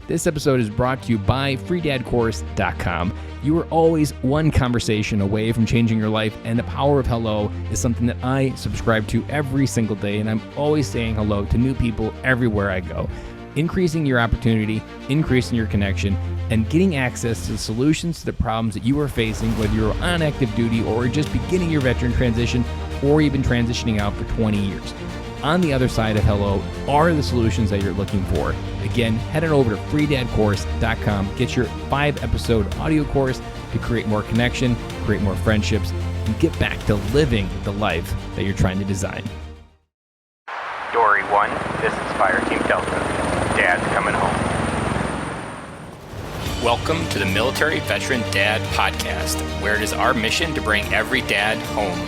This episode is brought to you by freedadcourse.com. You are always one conversation away from changing your life, and the power of hello is something that I subscribe to every single day, and I'm always saying hello to new people everywhere I go. Increasing your opportunity, increasing your connection, and getting access to solutions to the problems that you are facing, whether you're on active duty or just beginning your veteran transition, or you've been transitioning out for 20 years. On the other side of hello are the solutions that you're looking for. Again, head on over to freedadcourse.com. Get your 5-episode audio course to create more connection, create more friendships, and get back to living the life that you're trying to design. Dory 1, this is Fire Team Delta. Dad's coming home. Welcome to the Military Veteran Dad Podcast, where it is our mission to bring every dad home.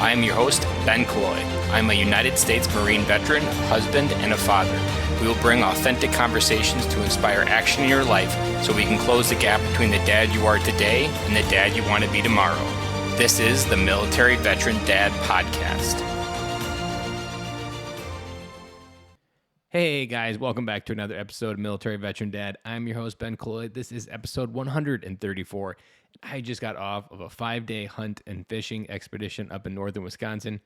I am your host, Ben Cloy. I'm a United States Marine veteran, husband, and a father. We will bring authentic conversations to inspire action in your life so we can close the gap between the dad you are today and the dad you want to be tomorrow. This is the Military Veteran Dad Podcast. Hey guys, welcome back to another episode of Military Veteran Dad. I'm your host, Ben Cloy. This is episode 134. I just got off of a 5-day hunt and fishing expedition up in northern Wisconsin.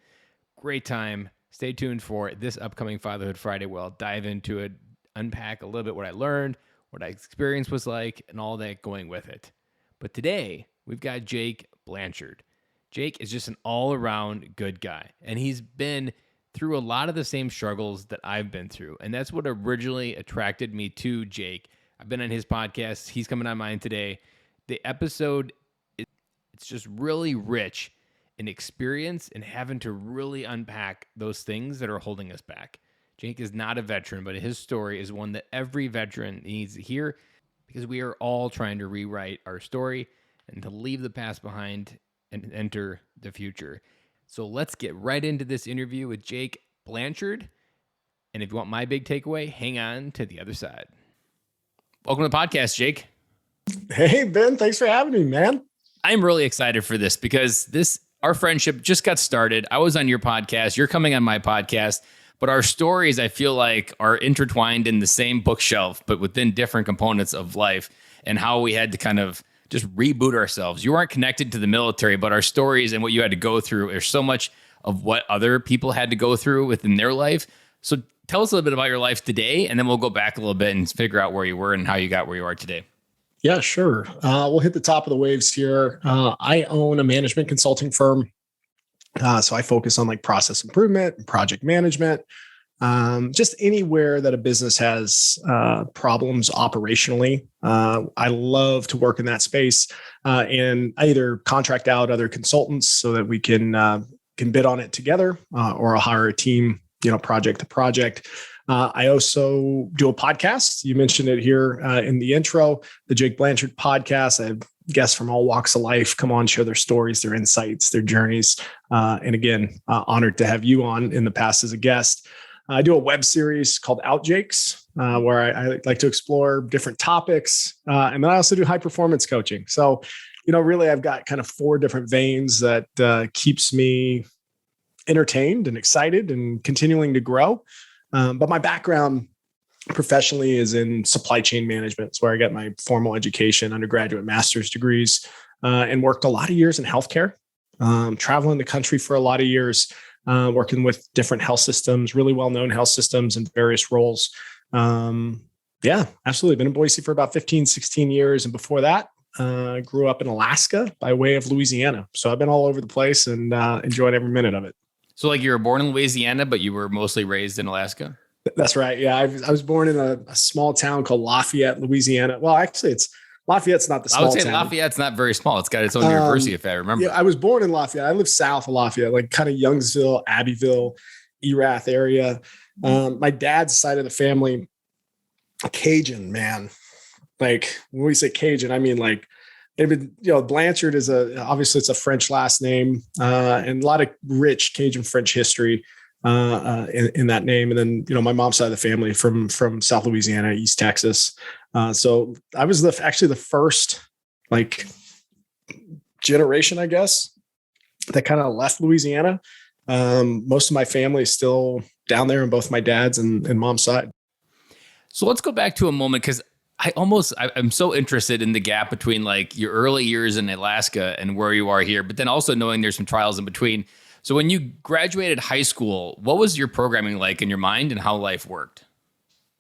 Great time. Stay tuned for this upcoming Fatherhood Friday where I'll dive into it, unpack a little bit what I learned, what my experience was like, and all that going with it. But today, we've got Jake Blanchard. Jake is just an all-around good guy, and he's been through a lot of the same struggles that I've been through, and that's what originally attracted me to Jake. I've been on his podcast. He's coming on mine today. The episode, it's just really rich in experience and having to really unpack those things that are holding us back. Jake is not a veteran, but his story is one that every veteran needs to hear because we are all trying to rewrite our story and to leave the past behind and enter the future. So let's get right into this interview with Jake Blanchard. And if you want my big takeaway, hang on to the other side. Welcome to the podcast, Jake. Hey, Ben, thanks for having me, man. I'm really excited for this because our friendship just got started. I was on your podcast. You're coming on my podcast. But our stories, I feel like, are intertwined in the same bookshelf, but within different components of life and how we had to kind of just reboot ourselves. You weren't connected to the military, but our stories and what you had to go through are so much of what other people had to go through within their life. So tell us a little bit about your life today, and then we'll go back a little bit and figure out where you were and how you got where you are today. Yeah, sure. We'll hit the top of the waves here. I own a management consulting firm. So I focus on like process improvement and project management, just anywhere that a business has problems operationally. I love to work in that space, and I either contract out other consultants so that we can bid on it together, or I'll hire a team, project to project. I also do a podcast. You mentioned it here in the intro, the Jake Blanchard podcast. I have guests from all walks of life come on, share their stories, their insights, their journeys. And again, honored to have you on in the past as a guest. I do a web series called Out Jakes, where I like to explore different topics. And then I also do high performance coaching. So, really I've got kind of 4 different veins that keeps me entertained and excited and continuing to grow. But my background professionally is in supply chain management. It's where I got my formal education, undergraduate, master's degrees, and worked a lot of years in healthcare, traveling the country for a lot of years, working with different health systems, really well-known health systems in various roles. Yeah, absolutely. Been in Boise for about 15, 16 years. And before that, grew up in Alaska by way of Louisiana. So I've been all over the place and enjoyed every minute of it. So like you were born in Louisiana, but you were mostly raised in Alaska? That's right. Yeah. I was born in a small town called Lafayette, Louisiana. Well, actually Lafayette's not the small town. I would say Lafayette's not very small. It's got its own university, if I remember. Yeah, I was born in Lafayette. I live south of Lafayette, like kind of Youngsville, Abbeville, Erath area. My dad's side of the family, Cajun, man. Like when we say Cajun, I mean like David, Blanchard is obviously it's a French last name, and a lot of rich Cajun French history in that name. And then, my mom's side of the family from South Louisiana, East Texas. So I was actually the first like generation, I guess, that kind of left Louisiana. Most of my family is still down there on both my dad's and mom's side. So let's go back to a moment, because I'm so interested in the gap between like your early years in Alaska and where you are here, but then also knowing there's some trials in between. So when you graduated high school, what was your programming like in your mind and how life worked?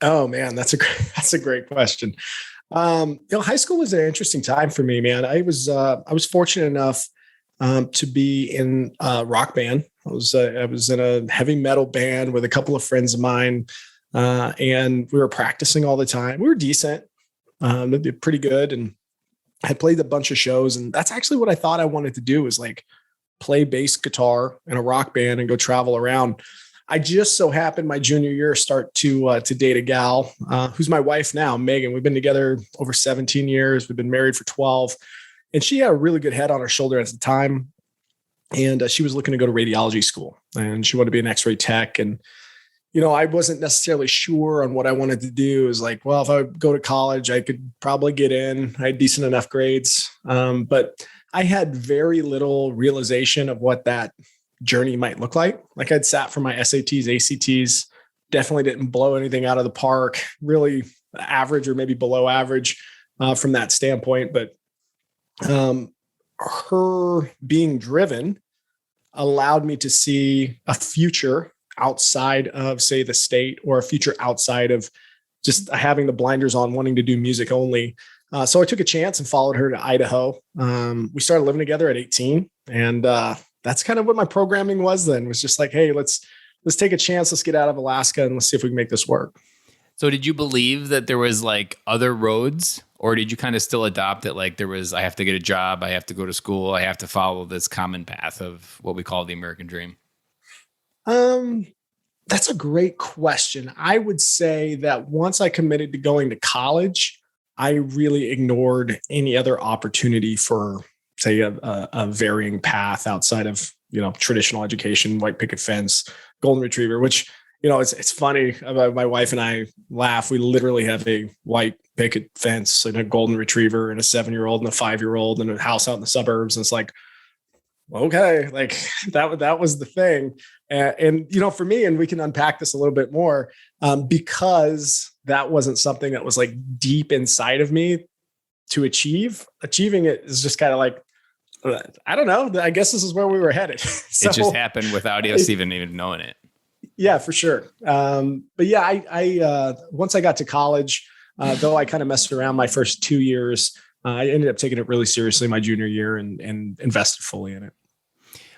Oh man, that's a great question. High school was an interesting time for me, man. I was fortunate enough to be in a rock band. I was in a heavy metal band with a couple of friends of mine, and we were practicing all the time. We were decent, pretty good, and I played a bunch of shows. And that's actually what I thought I wanted to do, was like play bass guitar in a rock band and go travel around. I just so happened my junior year start to date a gal who's my wife now, Megan. We've been together over 17 years. We've been married for 12, and she had a really good head on her shoulder at the time. And she was looking to go to radiology school, and she wanted to be an X-ray tech. And, I wasn't necessarily sure on what I wanted to do. It was like, well, if I go to college, I could probably get in. I had decent enough grades. But I had very little realization of what that journey might look like. Like, I'd sat for my SATs, ACTs, definitely didn't blow anything out of the park, really average or maybe below average from that standpoint. But her being driven allowed me to see a future outside of, say, the state, or a future outside of just having the blinders on, wanting to do music only. So I took a chance and followed her to Idaho. We started living together at 18, and that's kind of what my programming was then. Was just like, hey, let's take a chance. Let's get out of Alaska and let's see if we can make this work. So did you believe that there was like other roads, or did you kind of still adopt it? Like I have to get a job, I have to go to school, I have to follow this common path of what we call the American dream? That's a great question. I would say that once I committed to going to college, I really ignored any other opportunity for, say, a varying path outside of, traditional education, white picket fence, golden retriever, which, it's funny. My wife and I laugh. We literally have a white picket fence and a golden retriever and a 7-year-old and a 5-year-old and a house out in the suburbs. And it's like, okay, like that was the thing. And for me, and we can unpack this a little bit more, because that wasn't something that was like deep inside of me to achieve. Achieving it is just kind of like, I don't know. I guess this is where we were headed. So, it just happened without us even knowing it. Yeah, for sure. But yeah, I once I got to college, though I kind of messed around my first 2 years, I ended up taking it really seriously my junior year and invested fully in it.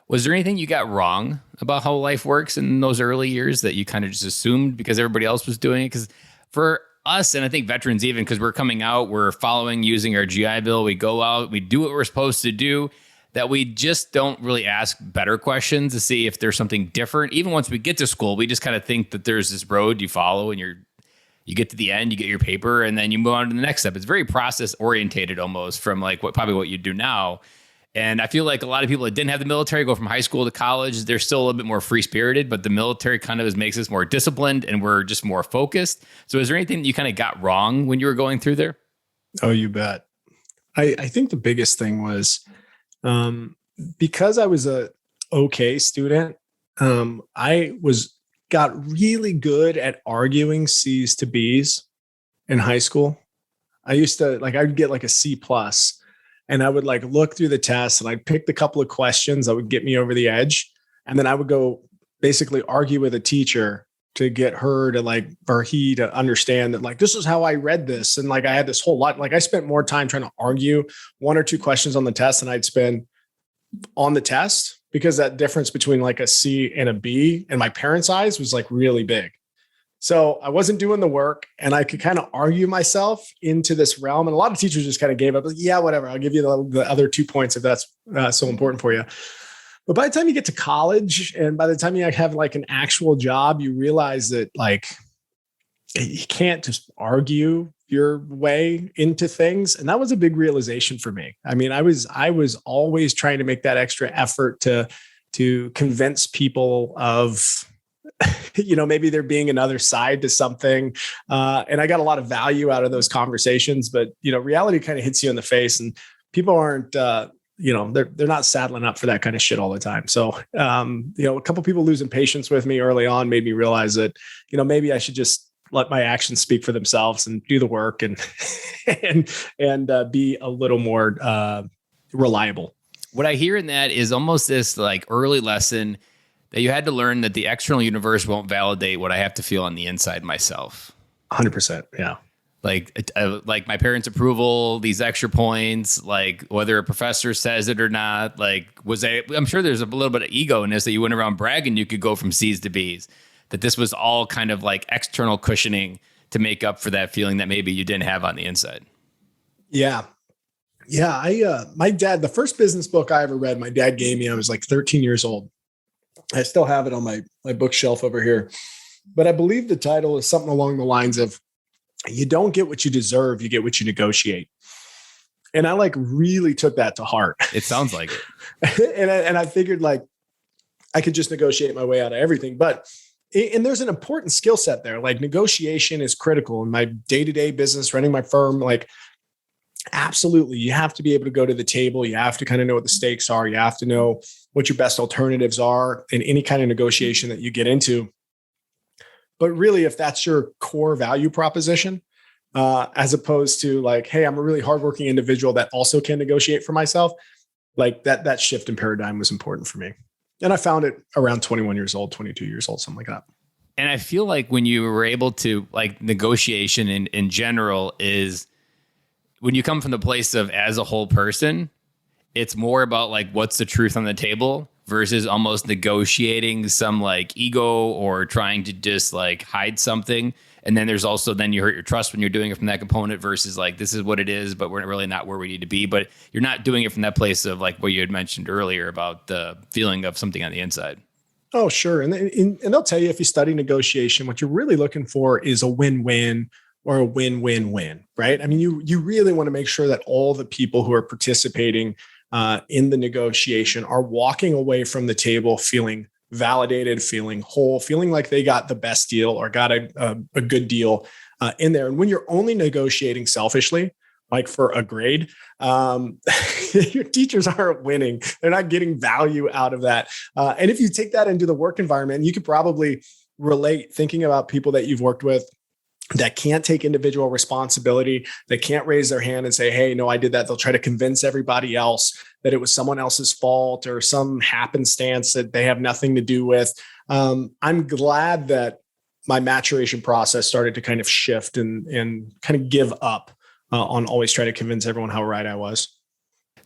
Was there anything you got wrong about how life works in those early years that you kind of just assumed because everybody else was doing it? Because for us, and I think veterans even, because we're coming out, we're following, using our GI Bill, we go out, we do what we're supposed to do, that we just don't really ask better questions to see if there's something different. Even once we get to school, we just kind of think that there's this road you follow, and you get to the end, you get your paper, and then you move on to the next step. It's very process orientated almost, from like probably what you do now. And I feel like a lot of people that didn't have the military go from high school to college, they're still a little bit more free spirited, but the military kind of makes us more disciplined and we're just more focused. So is there anything that you kind of got wrong when you were going through there? Oh, you bet. I think the biggest thing was, because I was a okay student, I got really good at arguing C's to B's in high school. I used to I'd get like a C+, and I would like look through the test and I'd pick the couple of questions that would get me over the edge. And then I would go basically argue with a teacher to get her to or he to understand that this is how I read this. And I had this whole lot, I spent more time trying to argue 1 or 2 questions on the test than I'd spend on the test, because that difference between a C and a B in my parents' eyes was really big. So I wasn't doing the work, and I could kind of argue myself into this realm. And a lot of teachers just kind of gave up. Yeah, whatever. I'll give you the other 2 points if that's so important for you. But by the time you get to college, and by the time you have an actual job, you realize that you can't just argue your way into things. And that was a big realization for me. I mean, I was always trying to make that extra effort to convince people of, maybe there being another side to something. And I got a lot of value out of those conversations, but, reality kind of hits you in the face, and people aren't, they're not saddling up for that kind of shit all the time. So, a couple people losing patience with me early on made me realize that, maybe I should just let my actions speak for themselves and do the work and and be a little more reliable. What I hear in that is almost this like early lesson that you had to learn that the external universe won't validate what I have to feel on the inside myself. 100%. Yeah. Like my parents' approval, these extra points, like whether a professor says it or not, I'm sure there's a little bit of ego in this that you went around bragging you could go from C's to B's, that this was all kind of like external cushioning to make up for that feeling that maybe you didn't have on the inside. Yeah. Yeah. My dad, the first business book I ever read, my dad gave me, I was like 13 years old. I still have it on my bookshelf over here, but I believe the title is something along the lines of, you don't get what you deserve, you get what you negotiate. And I like really took that to heart. It sounds like it. and I figured like I could just negotiate my way out of everything. And there's an important skill set there. Like negotiation is critical in my day-to-day business, running my firm. Like absolutely, you have to be able to go to the table. You have to kind of know what the stakes are. You have to know what your best alternatives are in any kind of negotiation that you get into. But really, if that's your core value proposition, as opposed to like, hey, I'm a really hardworking individual that also can negotiate for myself, like that shift in paradigm was important for me. And I found it around 21 years old, 22 years old, something like that. And I feel like when you were able to like negotiation in general is when you come from the place of as a whole person, it's more about like what's the truth on the table versus almost negotiating some like ego or trying to just like hide something. And then there's also, then you hurt your trust when you're doing it from that component versus like, this is what it is, but we're really not where we need to be. But you're not doing it from that place of like what you had mentioned earlier about the feeling of something on the inside. Oh, sure. And they'll tell you, if you study negotiation, what you're really looking for is a win-win or a win-win-win, right? I mean, you really want to make sure that all the people who are participating in the negotiation are walking away from the table feeling validated, feeling whole, feeling like they got the best deal or got a good deal in there. And when you're only negotiating selfishly, like for a grade, your teachers aren't winning. They're not getting value out of that. And if you take that into the work environment, you could probably relate thinking about people that you've worked with that can't take individual responsibility, that can't raise their hand and say, hey, no, I did that. They'll try to convince everybody else that it was someone else's fault or some happenstance that they have nothing to do with. I'm glad that my maturation process started to kind of shift and kind of give up on always trying to convince everyone how right I was.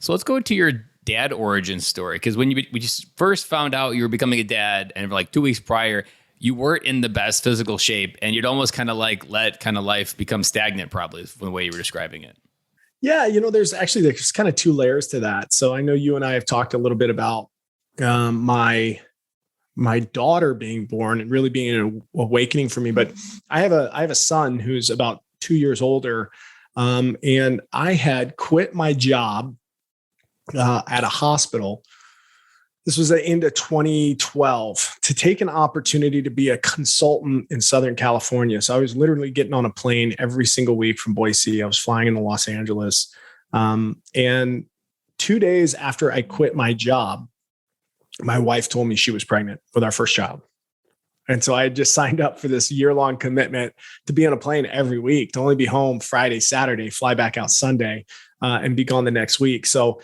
So let's go to your dad origin story. Because when we just first found out you were becoming a dad and like 2 weeks prior, you weren't in the best physical shape and you'd almost kind of like let kind of life become stagnant, probably from the way you were describing it. Yeah. There's kind of two layers to that. So I know you and I have talked a little bit about my daughter being born and really being an awakening for me. But I have a son who's about 2 years older. And I had quit my job at a hospital. This was at the end of 2012 to take an opportunity to be a consultant in Southern California. So I was literally getting on a plane every single week from Boise. I was flying into Los Angeles. And 2 days after I quit my job, my wife told me she was pregnant with our first child. And so I had just signed up for this year-long commitment to be on a plane every week, to only be home Friday, Saturday, fly back out Sunday, and be gone the next week. So,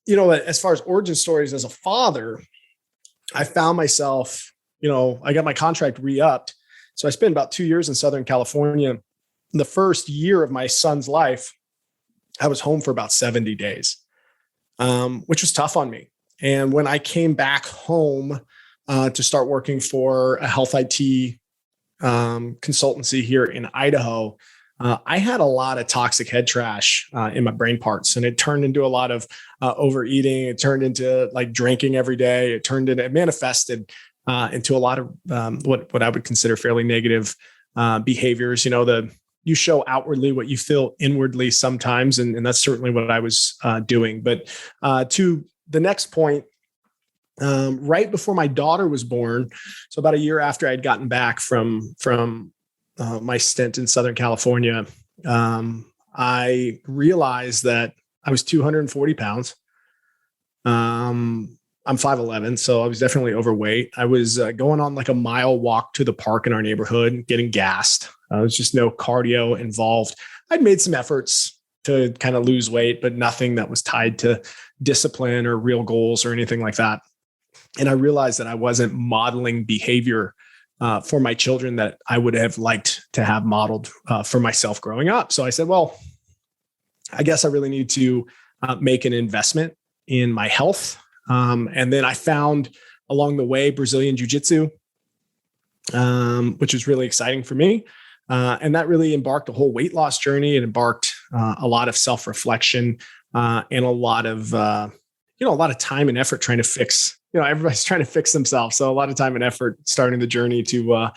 as far as origin stories as a father, I found myself, I got my contract re-upped. So I spent about 2 years in Southern California. The first year of my son's life, I was home for about 70 days, which was tough on me. And when I came back home to start working for a health IT consultancy here in Idaho, I had a lot of toxic head trash in my brain parts, and it turned into a lot of overeating. It turned into like drinking every day. It manifested into a lot of what I would consider fairly negative behaviors. You show outwardly what you feel inwardly sometimes, and that's certainly what I was doing. But to the next point, right before my daughter was born, so about a year after I'd gotten back from my stint in Southern California, I realized that I was 240 pounds. I'm 5'11", so I was definitely overweight. I was going on like a mile walk to the park in our neighborhood, getting gassed. There was just no cardio involved. I'd made some efforts to kind of lose weight, but nothing that was tied to discipline or real goals or anything like that. And I realized that I wasn't modeling behavior for my children that I would have liked to have modeled for myself growing up. So I said, well, I guess I really need to make an investment in my health. And then I found along the way Brazilian Jiu-Jitsu, which was really exciting for me. And that really embarked a whole weight loss journey. It embarked a lot of self-reflection and a lot of time and effort trying to fix. Everybody's trying to fix themselves, so a lot of time and effort starting the journey to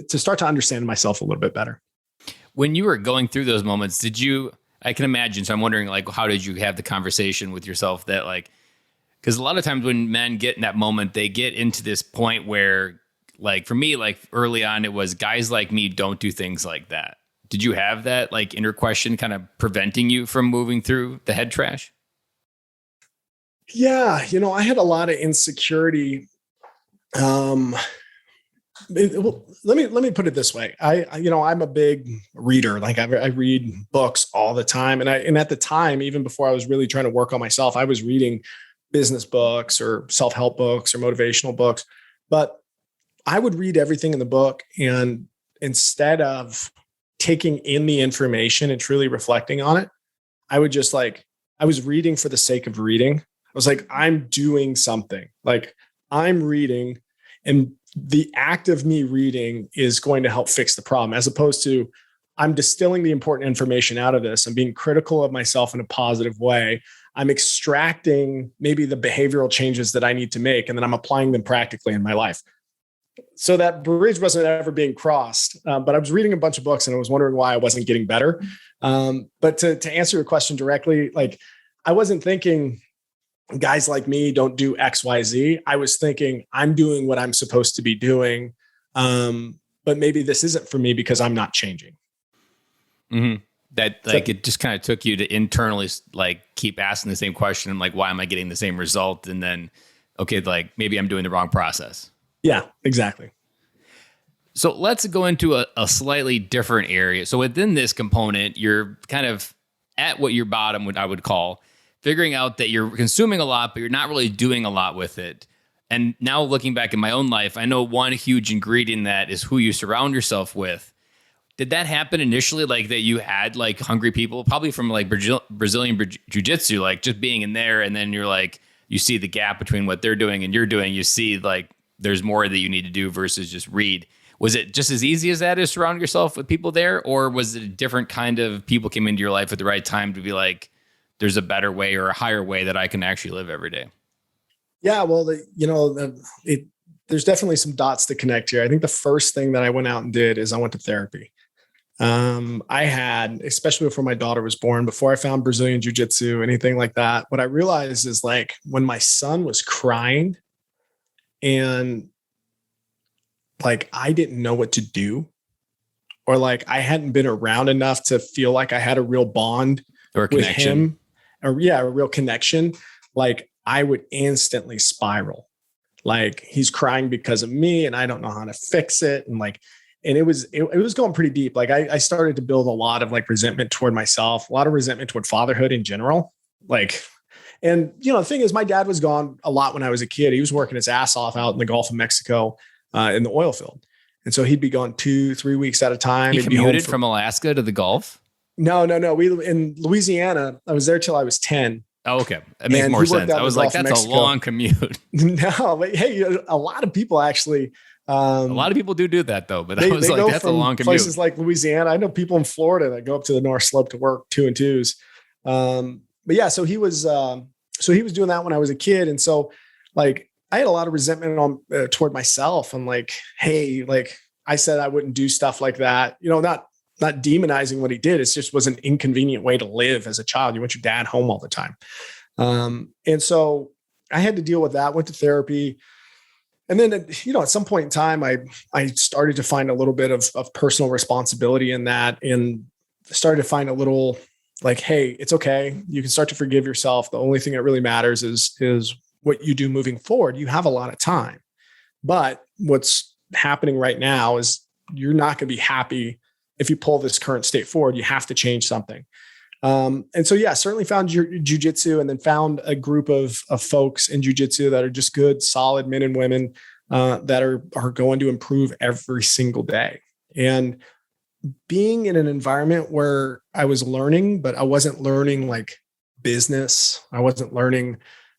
start to understand myself a little bit better. When you were going through those moments, I can imagine. So I'm wondering, like, how did you have the conversation with yourself that, like, because a lot of times when men get in that moment, they get into this point where, like, for me, like early on, it was guys like me don't do things like that. Did you have that like inner question kind of preventing you from moving through the head trash? Yeah. I had a lot of insecurity. Let me put it this way. I'm a big reader. Like I read books all the time. And at the time, even before I was really trying to work on myself, I was reading business books or self-help books or motivational books, but I would read everything in the book. And instead of taking in the information and truly reflecting on it, I was reading for the sake of reading. I was like, I'm doing something, like I'm reading, and the act of me reading is going to help fix the problem, as opposed to I'm distilling the important information out of this. I'm being critical of myself in a positive way. I'm extracting maybe the behavioral changes that I need to make, and then I'm applying them practically in my life. So that bridge wasn't ever being crossed, but I was reading a bunch of books and I was wondering why I wasn't getting better. But to answer your question directly, like I wasn't thinking guys like me don't do X, Y, Z. I was thinking I'm doing what I'm supposed to be doing. But maybe this isn't for me because I'm not changing. Mm-hmm. That like it just kind of took you to internally like keep asking the same question. I'm like, why am I getting the same result? And then, okay, like maybe I'm doing the wrong process. Yeah, exactly. So let's go into a slightly different area. So within this component, you're kind of at what your bottom I would call, figuring out that you're consuming a lot, but you're not really doing a lot with it. And now looking back in my own life, I know one huge ingredient in that is who you surround yourself with. Did that happen initially, like that you had like hungry people, probably from like Brazilian Jiu-Jitsu, like just being in there, and then you're like, you see the gap between what they're doing and you're doing, you see like there's more that you need to do versus just read. Was it just as easy as that to surround yourself with people there? Or was it a different kind of people came into your life at the right time to be like, there's a better way or a higher way that I can actually live every day? Yeah, well, there's definitely some dots to connect here. I think the first thing that I went out and did is I went to therapy. I had, especially before my daughter was born, before I found Brazilian Jiu-Jitsu, anything like that, what I realized is like when my son was crying and like I didn't know what to do, or like I hadn't been around enough to feel like I had a real bond or with him, or a real connection, like I would instantly spiral. Like he's crying because of me and I don't know how to fix it. And it was going pretty deep. Like I started to build a lot of like resentment toward myself, a lot of resentment toward fatherhood in general. And the thing is, my dad was gone a lot when I was a kid. He was working his ass off out in the Gulf of Mexico in the oil field. And so he'd be gone 2-3 weeks at a time. He commuted from Alaska to the Gulf? No. We in Louisiana. I was there till I was 10. Oh, okay. That makes more sense. I was like, that's a long commute. No, but hey, a lot of people actually. A lot of people do that though, but I was like, that's a long commute. Places like Louisiana. I know people in Florida that go up to the North Slope to work 2 and 2s. But yeah, so he was doing that when I was a kid. And so like, I had a lot of resentment toward myself. I'm like, hey, like I said, I wouldn't do stuff like that. Not demonizing what he did. It just was an inconvenient way to live as a child. You want your dad home all the time. And so I had to deal with that, went to therapy. And then, at some point in time, I started to find a little bit of personal responsibility in that, and started to find a little like, hey, it's okay. You can start to forgive yourself. The only thing that really matters is what you do moving forward, you have a lot of time. But what's happening right now is you're not going to be happy if you pull this current state forward. You have to change something. And so, yeah, certainly found jujitsu, and then found a group of folks in jujitsu that are just good, solid men and women that are going to improve every single day. And being in an environment where I was learning, but I wasn't learning like business. I wasn't learning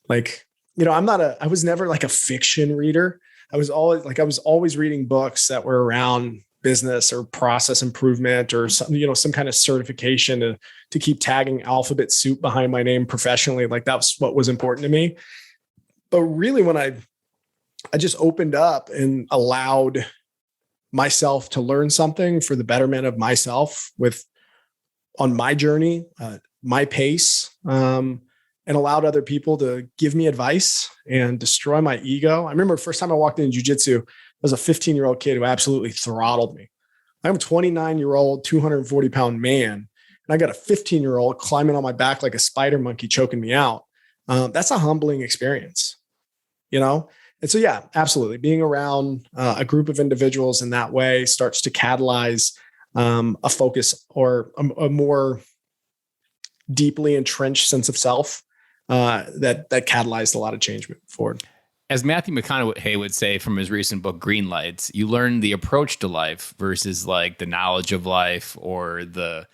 like, I was never like a fiction reader. I was always reading books that were around business or process improvement or some kind of certification to keep tagging alphabet soup behind my name professionally. Like that's what was important to me. But really when I just opened up and allowed myself to learn something for the betterment of myself on my journey, my pace, and allowed other people to give me advice and destroy my ego. I remember the first time I walked into jujitsu, I was a 15-year-old kid who absolutely throttled me. I'm a 29-year-old, 240-pound man, and I got a 15-year-old climbing on my back like a spider monkey, choking me out. That's a humbling experience, And so, yeah, absolutely. Being around a group of individuals in that way starts to catalyze a focus or a more deeply entrenched sense of self that catalyzed a lot of change moving forward. As Matthew McConaughey would say from his recent book, Green Lights, you learn the approach to life versus like the knowledge of life or the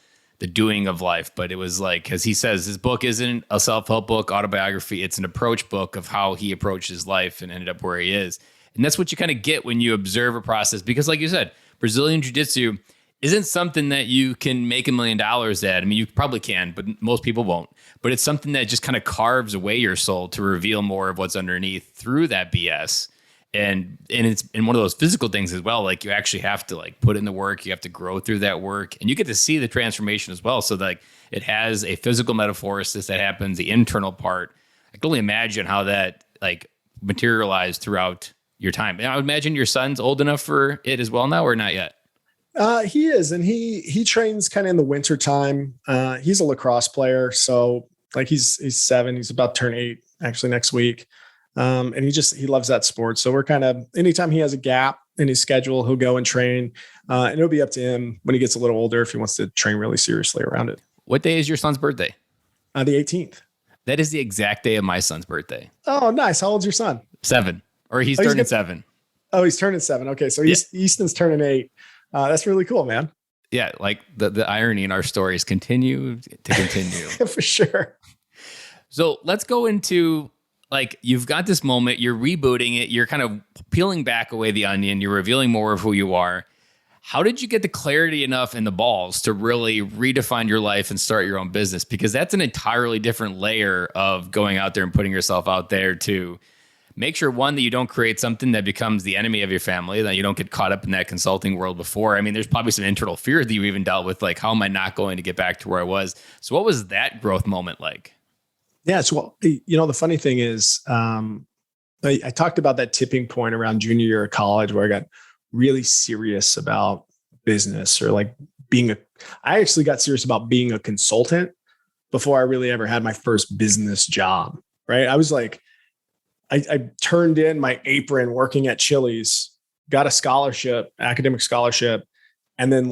doing of life. But it was like, because he says his book isn't a self-help book, autobiography. It's an approach book of how he approaches life and ended up where he is. And that's what you kind of get when you observe a process. Because like you said, Brazilian Jiu-Jitsu isn't something that you can make $1 million at. I mean, you probably can, but most people won't. But it's something that just kind of carves away your soul to reveal more of what's underneath through that BS. And it's in one of those physical things as well. Like you actually have to like put in the work. You have to grow through that work, and you get to see the transformation as well. So like it has a physical metamorphosis that happens, the internal part. I can only imagine how that like materialized throughout your time. And I would imagine your son's old enough for it as well now, or not yet? He is, and he trains kind of in the winter time. He's a lacrosse player, so like he's 7. He's about to turn 8 actually next week. And he loves that sport. So we're kind of, anytime he has a gap in his schedule, he'll go and train. And it'll be up to him when he gets a little older if he wants to train really seriously around it. What day is your son's birthday? The 18th. That is the exact day of my son's birthday. Oh, nice. How old's your son? 7, or he's turning 7. Oh, he's turning 7. Okay. So Easton's turning 8. That's really cool, man. Yeah. Like the irony in our stories continue to continue. For sure. So let's go into, like, you've got this moment, you're rebooting it, you're kind of peeling back away the onion, you're revealing more of who you are. How did you get the clarity enough in the balls to really redefine your life and start your own business? Because that's an entirely different layer of going out there and putting yourself out there to make sure, one, that you don't create something that becomes the enemy of your family, that you don't get caught up in that consulting world before. I mean, there's probably some internal fear that you even dealt with, like, how am I not going to get back to where I was? So what was that growth moment like? Yeah. So, the funny thing is, I talked about that tipping point around junior year of college where I got really serious about business, or like I actually got serious about being a consultant before I really ever had my first business job. Right. I was like, I turned in my apron working at Chili's, got a scholarship, academic scholarship, and then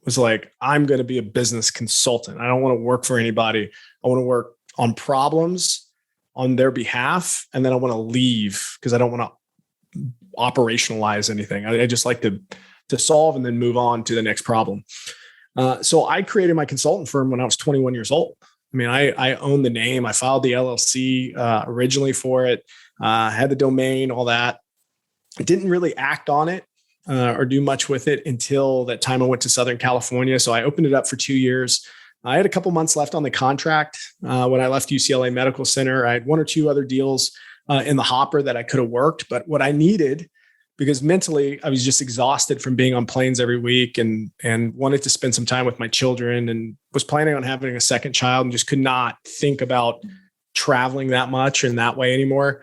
was like, I'm going to be a business consultant. I don't want to work for anybody. I want to work on problems on their behalf. And then I want to leave because I don't want to operationalize anything. I just like to solve and then move on to the next problem. So I created my consultant firm when I was 21 years old. I mean, I own the name. I filed the LLC originally for it, had the domain, all that. I didn't really act on it or do much with it until that time I went to Southern California. So I opened it up for 2 years. I had a couple months left on the contract when I left UCLA Medical Center. I had 1 or 2 other deals in the hopper that I could have worked. But what I needed, because mentally I was just exhausted from being on planes every week and wanted to spend some time with my children, and was planning on having a second child and just could not think about traveling that much in that way anymore,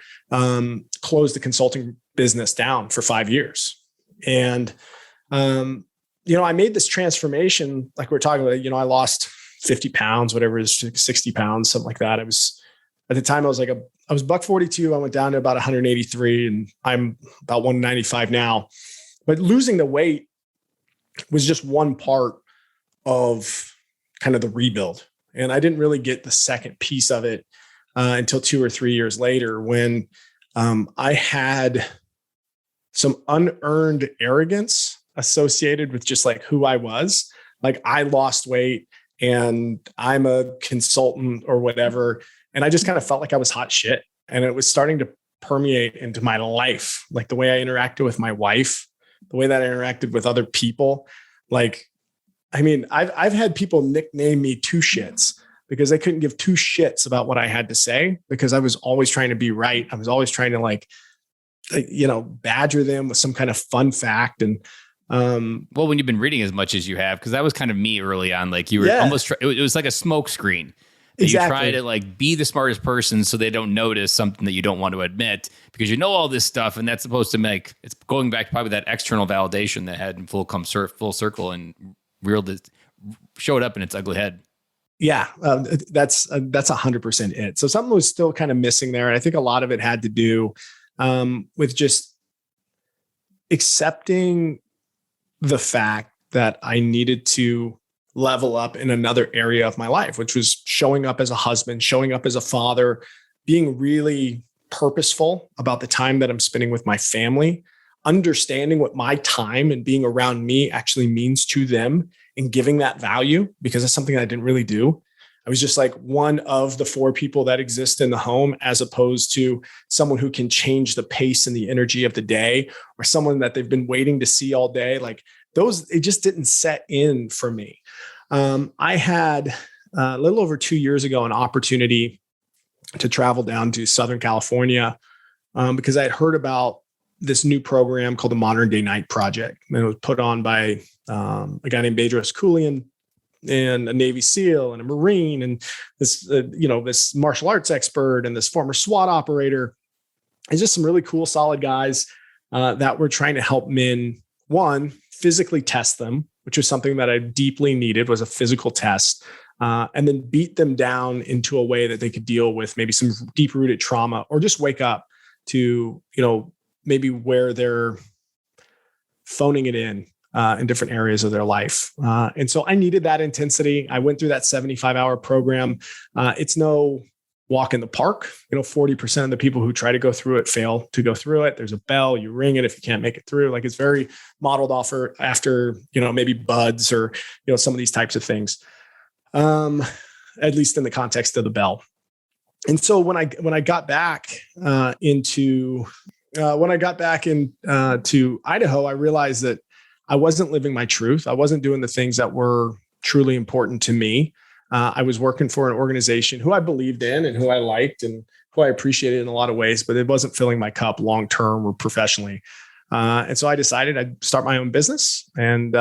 closed the consulting business down for 5 years. And, I made this transformation, like we're talking about, I lost 50 pounds, whatever it is, 60 pounds, something like that. at the time I was buck 42. I went down to about 183 and I'm about 195 now. But losing the weight was just one part of kind of the rebuild. And I didn't really get the second piece of it until 2 or 3 years later when I had some unearned arrogance associated with just like who I was. Like I lost weight and I'm a consultant or whatever. And I just kind of felt like I was hot shit. And it was starting to permeate into my life, like the way I interacted with my wife, the way that I interacted with other people. Like, I mean, I've had people nickname me two shits because they couldn't give two shits about what I had to say because I was always trying to be right. I was always trying to like, badger them with some kind of fun fact. And well, when you've been reading as much as you have, because that was kind of me early on, like you were almost, it was like a smoke screen. Exactly. You try to like be the smartest person so they don't notice something that you don't want to admit because you know all this stuff. And that's supposed to make, it's going back to probably that external validation that had in full circle and showed up in its ugly head. Yeah, that's 100% it. So something was still kind of missing there. And I think a lot of it had to do with just accepting the fact that I needed to level up in another area of my life, which was showing up as a husband, showing up as a father, being really purposeful about the time that I'm spending with my family, understanding what my time and being around me actually means to them and giving that value, because that's something I didn't really do. I was just like one of the 4 people that exist in the home, as opposed to someone who can change the pace and the energy of the day, or someone that they've been waiting to see all day. Like those, it just didn't set in for me. I had a little over 2 years ago an opportunity to travel down to Southern California because I had heard about this new program called the Modern Day Night Project. And it was put on by a guy named Bedros Keuilian and a Navy SEAL and a Marine and this, this martial arts expert and this former SWAT operator. And just some really cool, solid guys that were trying to help men, one, physically test them, which was something that I deeply needed, was a physical test, and then beat them down into a way that they could deal with maybe some deep-rooted trauma or just wake up to, maybe where they're phoning it in different areas of their life. And so I needed that intensity. I went through that 75-hour program. It's no walk in the park. 40% of the people who try to go through it fail to go through it. There's a bell, you ring it if you can't make it through. Like it's very modeled after maybe buds or, some of these types of things, at least in the context of the bell. And so when I got back into Idaho, I realized that I wasn't living my truth. I wasn't doing the things that were truly important to me. I was working for an organization who I believed in and who I liked and who I appreciated in a lot of ways, but it wasn't filling my cup long-term or professionally. And so I decided I'd start my own business and,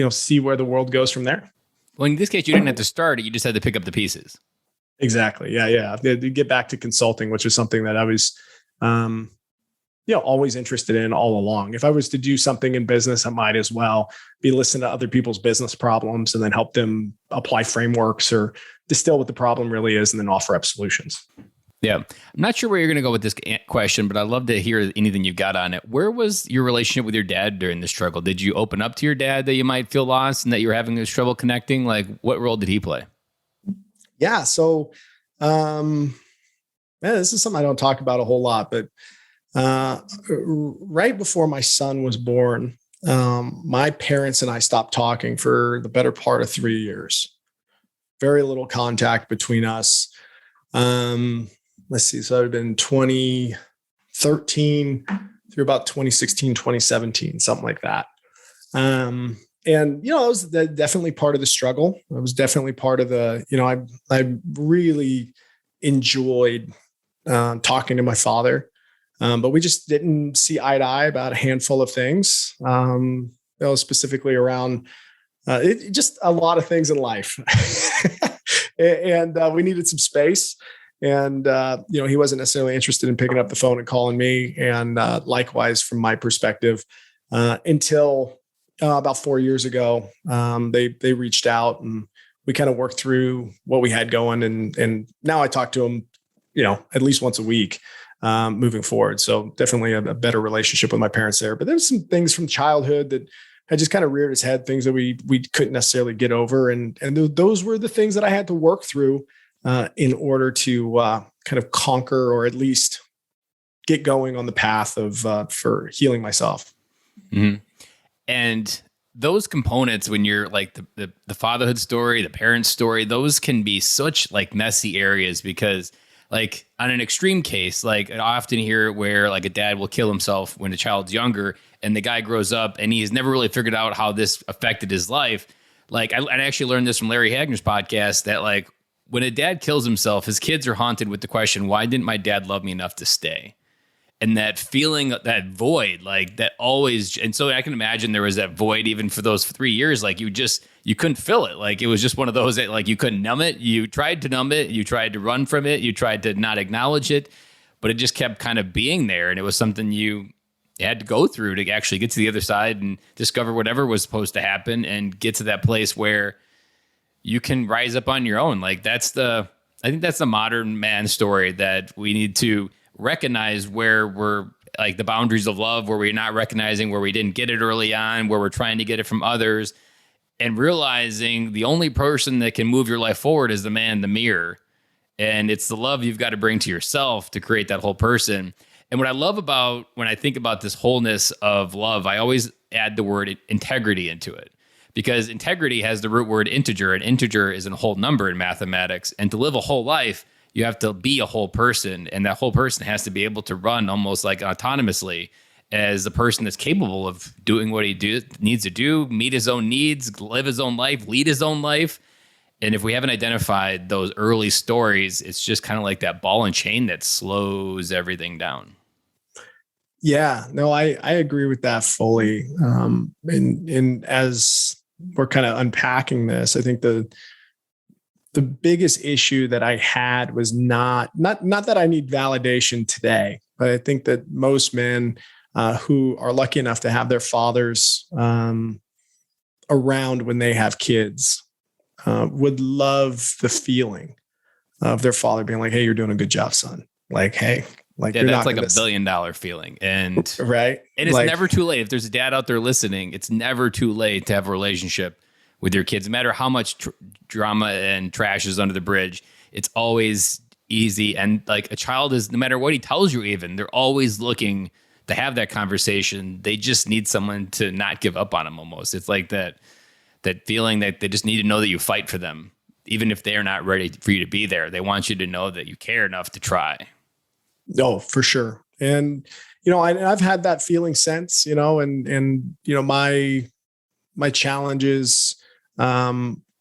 see where the world goes from there. Well, in this case, you didn't have to start it. You just had to pick up the pieces. Exactly. Yeah. To get back to consulting, which was something that I was, always interested in all along. If I was to do something in business, I might as well be listening to other people's business problems and then help them apply frameworks or distill what the problem really is and then offer up solutions. Yeah. I'm not sure where you're going to go with this question, but I'd love to hear anything you've got on it. Where was your relationship with your dad during the struggle? Did you open up to your dad that you might feel lost and that you were having this trouble connecting? Like, what role did he play? Yeah. So, this is something I don't talk about a whole lot, but right before my son was born, my parents and I stopped talking for the better part of 3 years. Very little contact between us. Let's see. So it had been 2013 through about 2016, 2017, something like that. And, it was definitely part of the struggle. It was definitely part of the, I really enjoyed talking to my father. But we just didn't see eye to eye about a handful of things, specifically around just a lot of things in life. and we needed some space. And, he wasn't necessarily interested in picking up the phone and calling me. And likewise, from my perspective, until about 4 years ago, they reached out and we kind of worked through what we had going. And now I talk to them at least once a week moving forward. So definitely a better relationship with my parents there. But there's some things from childhood that had just kind of reared its head, things that we couldn't necessarily get over. And those were the things that I had to work through in order to kind of conquer, or at least get going on the path of for healing myself. Mm-hmm. And those components, when you're like the fatherhood story, the parent story, those can be such like messy areas, because like on an extreme case, like I often hear where like a dad will kill himself when a child's younger, and the guy grows up and he's never really figured out how this affected his life. Like I actually learned this from Larry Hagner's podcast, that like when a dad kills himself, his kids are haunted with the question, why didn't my dad love me enough to stay? And that feeling, that void, like that always. And so I can imagine there was that void even for those 3 years. Like you couldn't fill it. Like it was just one of those that like you couldn't numb it. You tried to numb it. You tried to run from it. You tried to not acknowledge it, but it just kept kind of being there. And it was something you had to go through to actually get to the other side and discover whatever was supposed to happen and get to that place where you can rise up on your own. Like I think that's the modern man story, that we need to recognize where we're like the boundaries of love, where we're not recognizing where we didn't get it early on, where we're trying to get it from others, and realizing the only person that can move your life forward is the man in the mirror. And it's the love you've got to bring to yourself to create that whole person. And what I love about when I think about this wholeness of love, I always add the word integrity into it, because integrity has the root word integer, and integer is a whole number in mathematics. And to live a whole life, you have to be a whole person, and that whole person has to be able to run almost like autonomously as a person that's capable of doing what he needs to do, meet his own needs, live his own life, lead his own life. And if we haven't identified those early stories, it's just kind of like that ball and chain that slows everything down. Yeah, no, I agree with that fully. And as we're kind of unpacking this, I think the biggest issue that I had was not that I need validation today, but I think that most men who are lucky enough to have their fathers around when they have kids would love the feeling of their father being like, "Hey, you're doing a good job, son." Like, "Hey, like yeah, you're that's not like $1 billion feeling." And right. And it's like, never too late. If there's a dad out there listening, it's never too late to have a relationship with your kids. No matter how much drama and trash is under the bridge, it's always easy. And like a child is, no matter what he tells you, even, they're always looking to have that conversation. They just need someone to not give up on them almost. It's like that feeling that they just need to know that you fight for them. Even if they're not ready for you to be there, they want you to know that you care enough to try. No, for sure. And, I've had that feeling since, and my challenges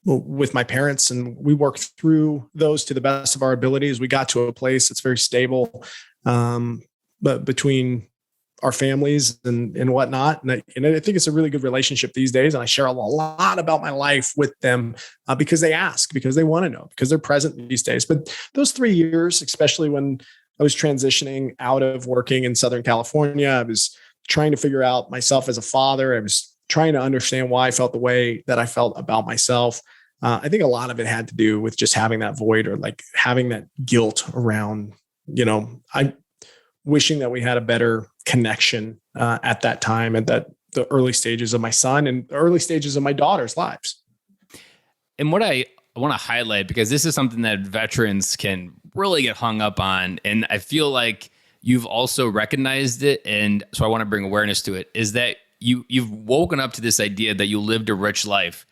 with my parents, and we worked through those to the best of our abilities. We got to a place that's very stable, but between our families and whatnot. And I think it's a really good relationship these days. And I share a lot about my life with them because they ask, because they want to know, because they're present these days. But those 3 years, especially when I was transitioning out of working in Southern California, I was trying to figure out myself as a father. I was trying to understand why I felt the way that I felt about myself. I think a lot of it had to do with just having that void, or like having that guilt around, I wishing that we had a better connection at that time, at the early stages of my son and the early stages of my daughter's lives. And what I want to highlight, because this is something that veterans can really get hung up on, and I feel like you've also recognized it, and so I want to bring awareness to it, is that you've woken up to this idea that you lived a rich life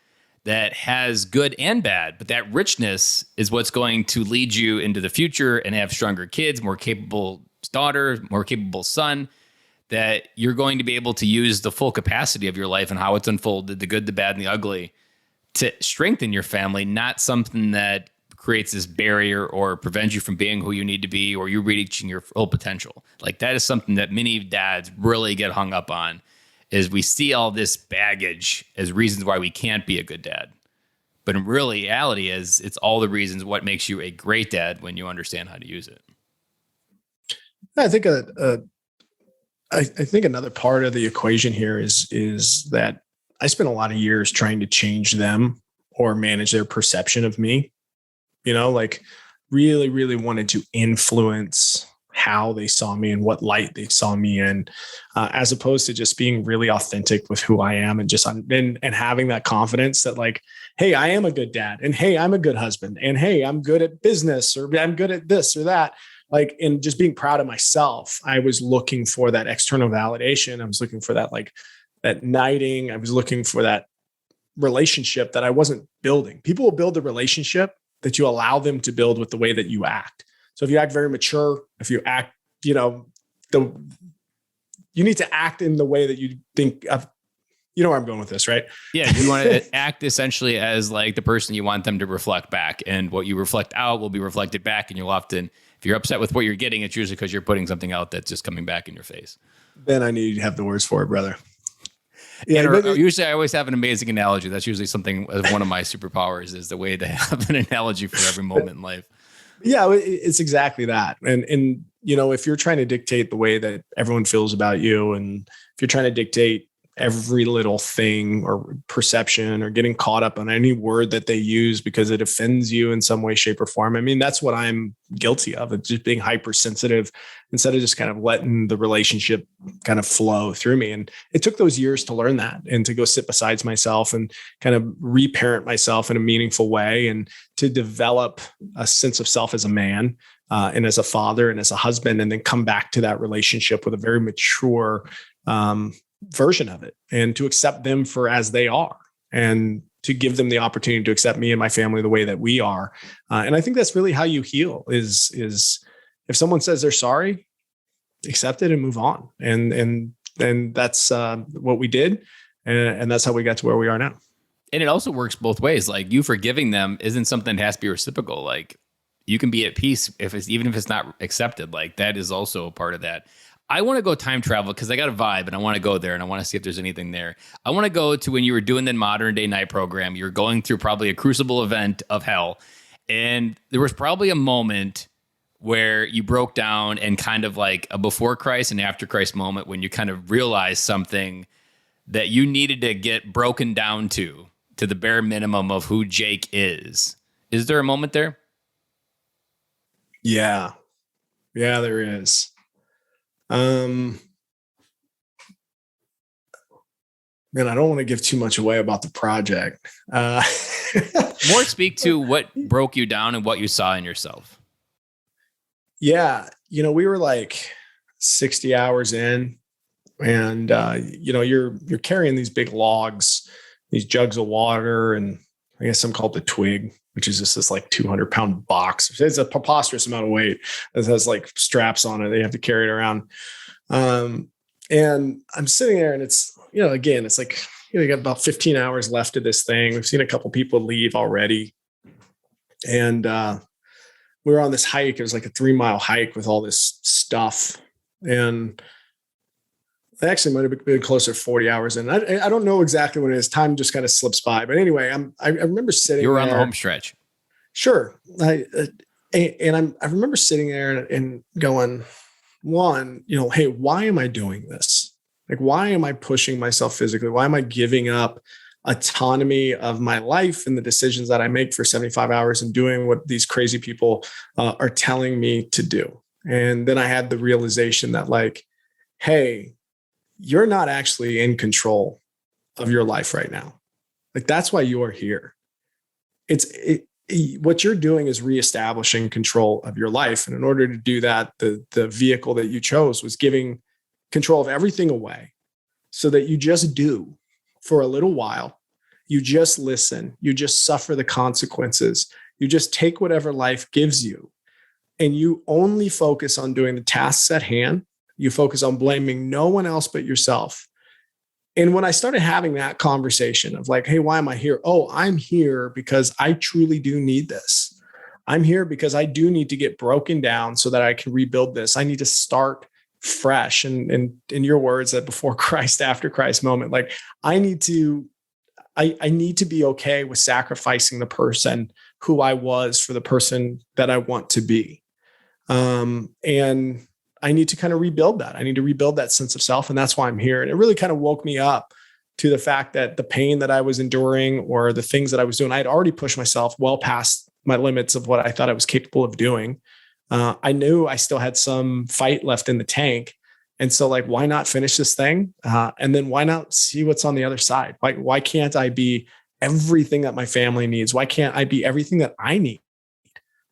that has good and bad, but that richness is what's going to lead you into the future and have stronger kids, more capable daughter, more capable son, that you're going to be able to use the full capacity of your life and how it's unfolded, the good, the bad, and the ugly, to strengthen your family, not something that creates this barrier or prevents you from being who you need to be, or you reaching your full potential. Like that is something that many dads really get hung up on, is we see all this baggage as reasons why we can't be a good dad. But in reality is it's all the reasons what makes you a great dad when you understand how to use it. I think I think another part of the equation here is that I spent a lot of years trying to change them or manage their perception of me, like really, really wanted to influence how they saw me and what light they saw me in, as opposed to just being really authentic with who I am and just and having that confidence that like, hey, I am a good dad, and hey, I'm a good husband, and hey, I'm good at business, or I'm good at this or that. Like, and just being proud of myself. I was looking for that external validation. I was looking for that, like that knighting. I was looking for that relationship that I wasn't building. People will build a relationship that you allow them to build with the way that you act. So if you act very mature, if you act, you need to act in the way that you think of, you know where I'm going with this, right? Yeah. You want to act essentially as like the person you want them to reflect back, and what you reflect out will be reflected back. And you'll often, if you're upset with what you're getting, it's usually because you're putting something out that's just coming back in your face. Then I need you to have the words for it, brother. Yeah, usually I always have an amazing analogy. That's usually something, one of my superpowers is the way to have an analogy for every moment in life. Yeah, it's exactly that. And if you're trying to dictate the way that everyone feels about you, and if you're trying to dictate every little thing or perception, or getting caught up on any word that they use because it offends you in some way, shape, or form. I mean, that's what I'm guilty of. It's just being hypersensitive instead of just kind of letting the relationship kind of flow through me. And it took those years to learn that, and to go sit beside myself and kind of reparent myself in a meaningful way, and to develop a sense of self as a man, and as a father and as a husband, and then come back to that relationship with a very mature, version of it, and to accept them for as they are, and to give them the opportunity to accept me and my family the way that we are. And I think that's really how you heal is if someone says they're sorry, accept it and move on. And that's what we did. And that's how we got to where we are now. And it also works both ways. Like, you forgiving them isn't something that has to be reciprocal. Like, you can be at peace even if it's not accepted. Like, that is also a part of that. I want to go time travel because I got a vibe and I want to go there, and I want to see if there's anything there. I want to go to when you were doing the Modern Day Night program. You were going through probably a crucible event of hell. And there was probably a moment where you broke down, and kind of like a before Christ and after Christ moment when you kind of realized something that you needed to get broken down to the bare minimum of who Jake is. Is there a moment there? Yeah, there is. Man, I don't want to give too much away about the project. More speak to what broke you down and what you saw in yourself. Yeah. We were like 60 hours in, and, you're carrying these big logs, these jugs of water, and I guess some call it the twig, which is just this like 200-pound box. It's a preposterous amount of weight. It has like straps on it. They have to carry it around. And I'm sitting there, and it's, again, it's like, you got about 15 hours left of this thing. We've seen a couple people leave already. And we were on this hike. It was like a 3-mile hike with all this stuff. And I actually might have been closer to 40 hours in. I don't know exactly what it is. Time just kind of slips by. But anyway, I remember sitting there. You were on the home stretch. Sure. I remember sitting there and going, one, hey, why am I doing this? Like, why am I pushing myself physically? Why am I giving up autonomy of my life and the decisions that I make for 75 hours and doing what these crazy people are telling me to do? And then I had the realization that, like, hey, you're not actually in control of your life right now. Like, that's why you are here. What you're doing is reestablishing control of your life. And in order to do that, the vehicle that you chose was giving control of everything away, so that you just do for a little while. You just listen. You just suffer the consequences. You just take whatever life gives you, and you only focus on doing the tasks at hand. You focus on blaming no one else but yourself. And when I started having that conversation of like, hey, why am I here? Oh, I'm here because I truly do need this. I'm here because I do need to get broken down so that I can rebuild this. I need to start fresh. And in your words, that before Christ, after Christ moment, like I need to be okay with sacrificing the person who I was for the person that I want to be. And I need to kind of rebuild that. I need to rebuild that sense of self. And that's why I'm here. And it really kind of woke me up to the fact that the pain that I was enduring or the things that I was doing, I had already pushed myself well past my limits of what I thought I was capable of doing. I knew I still had some fight left in the tank. And so like, why not finish this thing? And then why not see what's on the other side? Why can't I be everything that my family needs? Why can't I be everything that I need?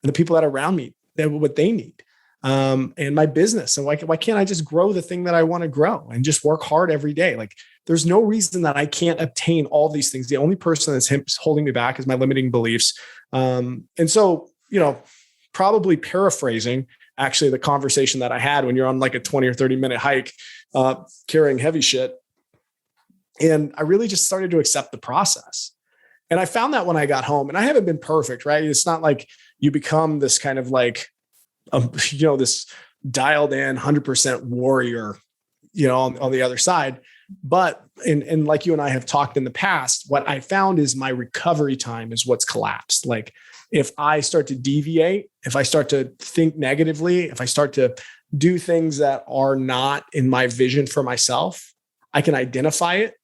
And the people that are around me, what they need, and my business. And why can't I just grow the thing that I want to grow and just work hard every day? Like there's no reason that I can't obtain all these things. The only person that's holding me back is my limiting beliefs. And so, probably paraphrasing actually the conversation that I had when you're on like a 20 or 30 minute hike, carrying heavy shit. And I really just started to accept the process. And I found that when I got home, and I haven't been perfect, right? It's not like you become this kind of like, this dialed in 100% warrior, on the other side. But, and like you and I have talked in the past, what I found is my recovery time is what's collapsed. Like if I start to deviate, if I start to think negatively, if I start to do things that are not in my vision for myself, I can identify it,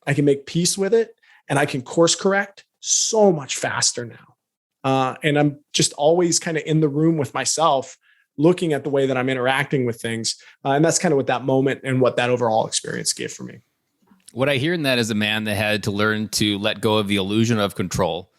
I can make peace with it, and I can course correct so much faster now. And I'm just always kind of in the room with myself, looking at the way that I'm interacting with things. And that's kind of what that moment and what that overall experience gave for me. What I hear in that is a man that had to learn to let go of the illusion of control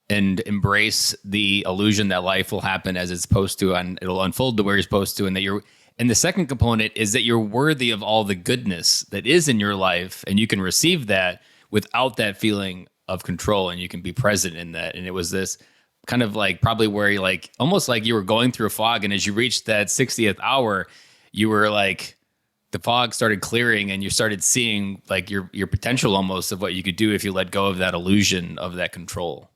and embrace the illusion that life will happen as it's supposed to, and it'll unfold to where you're supposed to. And the second component is that you're worthy of all the goodness that is in your life, and you can receive that without that feeling of control, and you can be present in that. And it was this kind of like probably where you like almost like you were going through a fog, and as you reached that 60th hour, you were like the fog started clearing, and you started seeing like your potential almost of what you could do if you let go of that illusion of that control.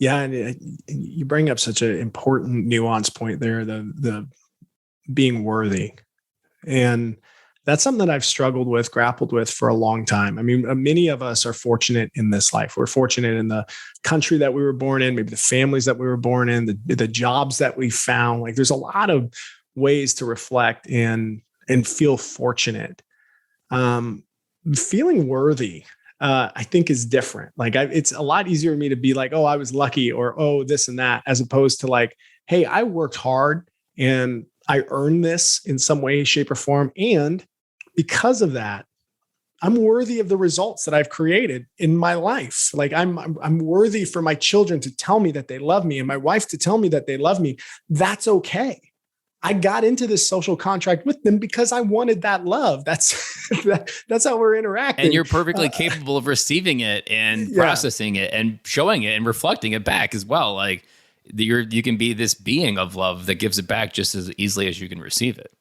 Yeah, and you bring up such an important nuance point there, the being worthy. And that's something that I've struggled with, grappled with for a long time. I mean, many of us are fortunate in this life. We're fortunate in the country that we were born in, maybe the families that we were born in, the jobs that we found. Like there's a lot of ways to reflect and feel fortunate. Feeling worthy, I think is different. Like it's a lot easier for me to be like, oh, I was lucky, or, oh, this and that, as opposed to like, hey, I worked hard and I earned this in some way, shape, or form. And because of that, I'm worthy of the results that I've created in my life. Like I'm worthy for my children to tell me that they love me and my wife to tell me that they love me. That's okay. I got into this social contract with them because I wanted that love. That's how we're interacting. And you're perfectly capable of receiving it and processing it and showing it and reflecting it back as well. Like you can be this being of love that gives it back just as easily as you can receive it.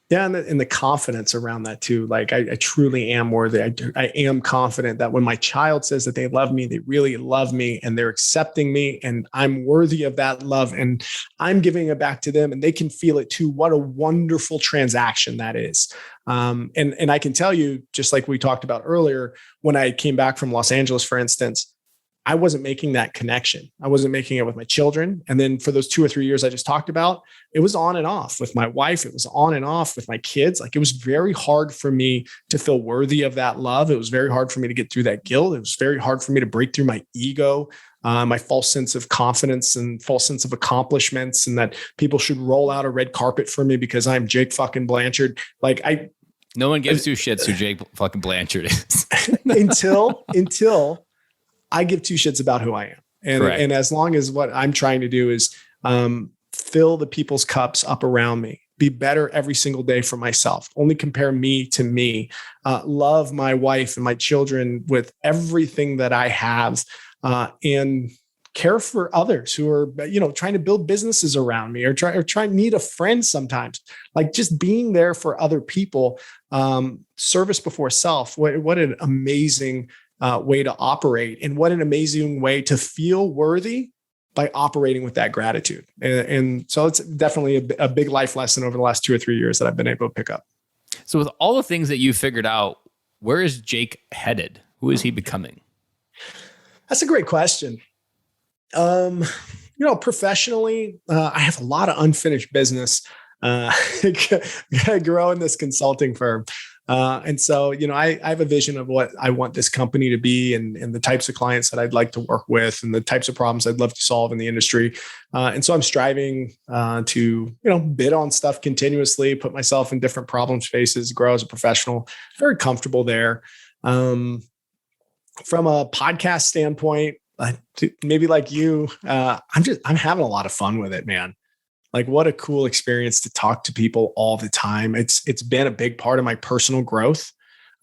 Yeah. And the confidence around that too. Like I truly am worthy. I am confident that when my child says that they love me, they really love me and they're accepting me and I'm worthy of that love and I'm giving it back to them and they can feel it too. What a wonderful transaction that is. And I can tell you, just like we talked about earlier, when I came back from Los Angeles, for instance, I wasn't making that connection. I wasn't making it with my children. And then for those 2 or 3 years I just talked about, it was on and off with my wife. It was on and off with my kids. Like it was very hard for me to feel worthy of that love. It was very hard for me to get through that guilt. It was very hard for me to break through my ego, my false sense of confidence and false sense of accomplishments, and that people should roll out a red carpet for me because I'm Jake fucking Blanchard. No one gives two shits who Jake fucking Blanchard is. until I give two shits about who I am. And as long as what I'm trying to do is fill the people's cups up around me, be better every single day for myself, only compare me to me, love my wife and my children with everything that I have, and care for others who are, trying to build businesses around me or try need a friend sometimes. Like just being there for other people, service before self. What an amazing way to operate, and what an amazing way to feel worthy by operating with that gratitude. And so it's definitely a big life lesson over the last 2 or 3 years that I've been able to pick up. So with all the things that you figured out, where is Jake headed? Who is he becoming? That's a great question. Professionally, I have a lot of unfinished business. I grow in this consulting firm. And so, I have a vision of what I want this company to be and the types of clients that I'd like to work with and the types of problems I'd love to solve in the industry. And so I'm striving to, bid on stuff continuously, put myself in different problem spaces, grow as a professional, very comfortable there. From a podcast standpoint, maybe like you, I'm having a lot of fun with it, man. Like, what a cool experience to talk to people all the time. It's been a big part of my personal growth,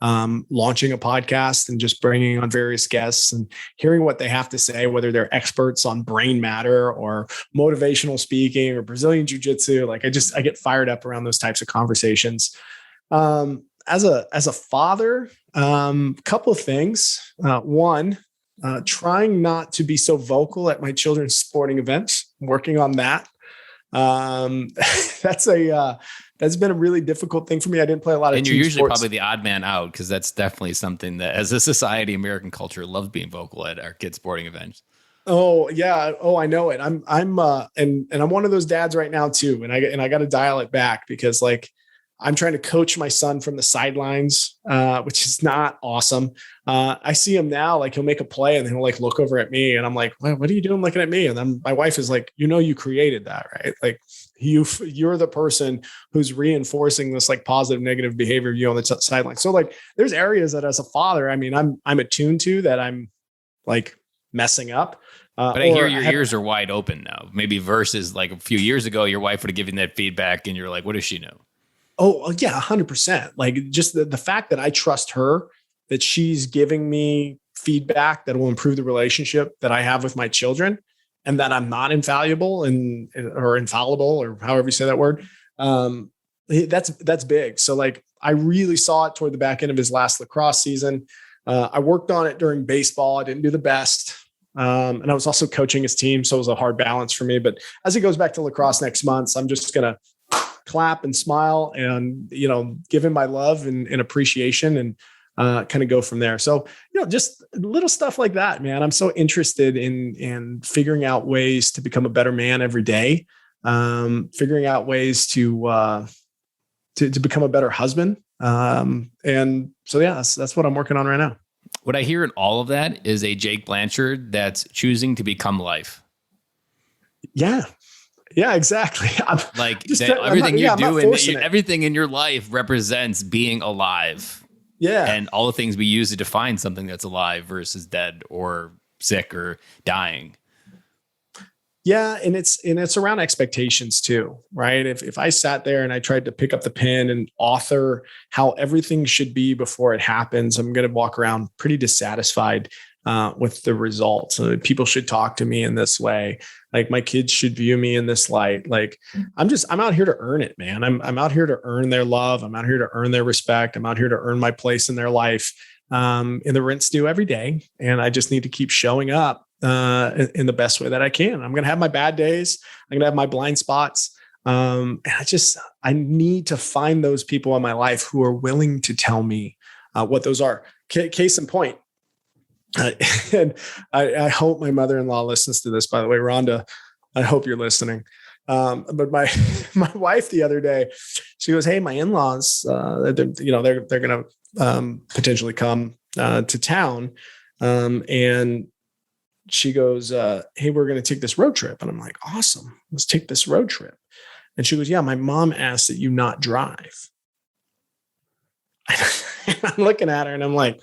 launching a podcast and just bringing on various guests and hearing what they have to say, whether they're experts on brain matter or motivational speaking or Brazilian jiu-jitsu. Like I get fired up around those types of conversations. As a father, couple of things. One, trying not to be so vocal at my children's sporting events, working on that. That's been a really difficult thing for me. I didn't play a lot of and team you're usually sports. probably the odd man out, because that's definitely something that as a society, American culture loves being vocal at our kids' sporting events. Oh yeah. Oh, I know it. I'm one of those dads right now too. And I got to dial it back because like I'm trying to coach my son from the sidelines, which is not awesome. I see him now, like he'll make a play and then he'll like look over at me and I'm like, what are you doing looking at me? And then my wife is like, you created that, right? Like you're the person who's reinforcing this like positive, negative behavior, on the sideline. So like there's areas that as a father, I mean, I'm attuned to that I'm like messing up. But I hear your ears are wide open now, maybe versus like a few years ago, your wife would have given that feedback and you're like, what does she know? Oh yeah, 100%. Like just the fact that I trust her, that she's giving me feedback that will improve the relationship that I have with my children, and that I'm not infallible or infallible or however you say that word. That's big. So like I really saw it toward the back end of his last lacrosse season. I worked on it during baseball. I didn't do the best. And I was also coaching his team. So it was a hard balance for me. But as he goes back to lacrosse next month, I'm just going to clap and smile and, give him my love and appreciation and kind of go from there. So, just little stuff like that, man. I'm so interested in figuring out ways to become a better man every day. Figuring out ways to become a better husband. And so, yeah, that's what I'm working on right now. What I hear in all of that is a Jake Blanchard that's choosing to become life. Yeah. Yeah, exactly. Everything you do and everything in your life represents being alive. Yeah. And all the things we use to define something that's alive versus dead or sick or dying. Yeah. And it's around expectations too, right? If I sat there and I tried to pick up the pen and author how everything should be before it happens, I'm going to walk around pretty dissatisfied with the results. People should talk to me in this way. Like my kids should view me in this light. Like I'm out here to earn it, man. I'm out here to earn their love. I'm out here to earn their respect. I'm out here to earn my place in their life. And the rent's due every day. And I just need to keep showing up in the best way that I can. I'm going to have my bad days. I'm going to have my blind spots. And I need to find those people in my life who are willing to tell me what those are. Case in point. And I hope my mother-in-law listens to this, by the way, Rhonda, I hope you're listening. But my wife the other day, she goes, hey, my in-laws, they're going to potentially come to town. And she goes, hey, we're going to take this road trip. And I'm like, awesome. Let's take this road trip. And she goes, yeah, my mom asked that you not drive. I'm looking at her and I'm like,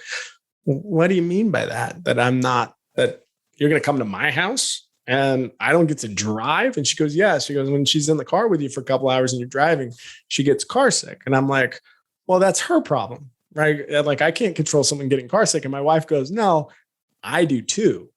what do you mean by that? That you're going to come to my house and I don't get to drive? And she goes, yeah. She goes, when she's in the car with you for a couple hours and you're driving, she gets car sick. And I'm like, well, that's her problem, right? Like I can't control someone getting car sick. And my wife goes, no, I do too.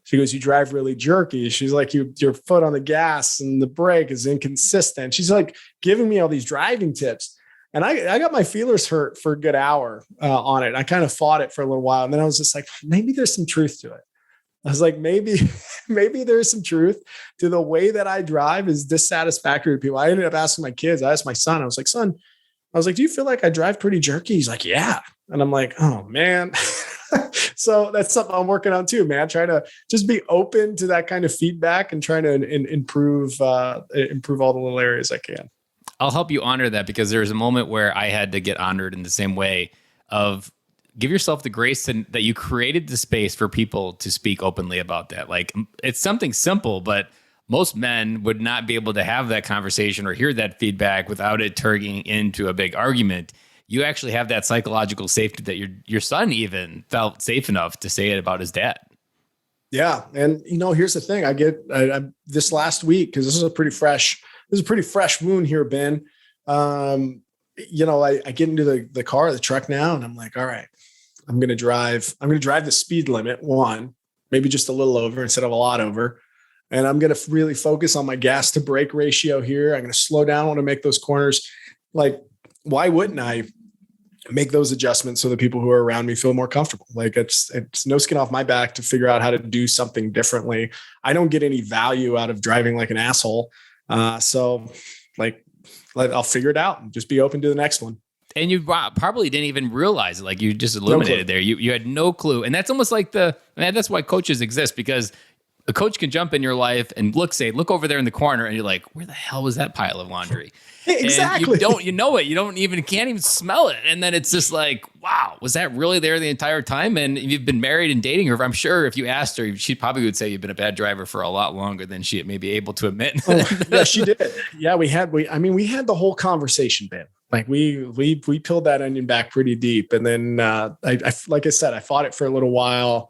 She goes, you drive really jerky. She's like, your foot on the gas and the brake is inconsistent. She's like giving me all these driving tips. And I got my feelers hurt for a good hour on it. I kind of fought it for a little while. And then I was just like, maybe there's some truth to it. I was like, maybe there's some truth to the way that I drive is dissatisfactory to people. I ended up asking my kids. I asked my son, I was like, son, do you feel like I drive pretty jerky? He's like, yeah. And I'm like, oh man. So that's something I'm working on too, man. Trying to just be open to that kind of feedback and trying to improve all the little areas I can. I'll help you honor that, because there's a moment where I had to get honored in the same way of give yourself the grace that you created the space for people to speak openly about that. Like, it's something simple, but most men would not be able to have that conversation or hear that feedback without it turning into a big argument. You actually have that psychological safety that your son even felt safe enough to say it about his dad. Yeah. And here's the thing. I this last week, because this is a pretty fresh wound here, Ben. I get into the car, the truck now, and I'm like, all right, I'm going to drive the speed limit, one, maybe just a little over instead of a lot over. And I'm going to really focus on my gas to brake ratio here. I'm going to slow down when I make those corners. Like, why wouldn't I make those adjustments so the people who are around me feel more comfortable? Like, it's no skin off my back to figure out how to do something differently. I don't get any value out of driving like an asshole. So like, I'll figure it out and just be open to the next one. And you probably didn't even realize it. Like, you just illuminated there. You had no clue. And that's almost like that's why coaches exist, because a coach can jump in your life and look over there in the corner, and you're like, where the hell was that pile of laundry? Exactly. And you know it. Can't even smell it. And then it's just like, wow, was that really there the entire time? And you've been married and dating her. I'm sure if you asked her, she probably would say you've been a bad driver for a lot longer than she may be able to admit. Yeah, she did. Yeah, we had the whole conversation, Ben. Like, we peeled that onion back pretty deep. And then like I said, I fought it for a little while.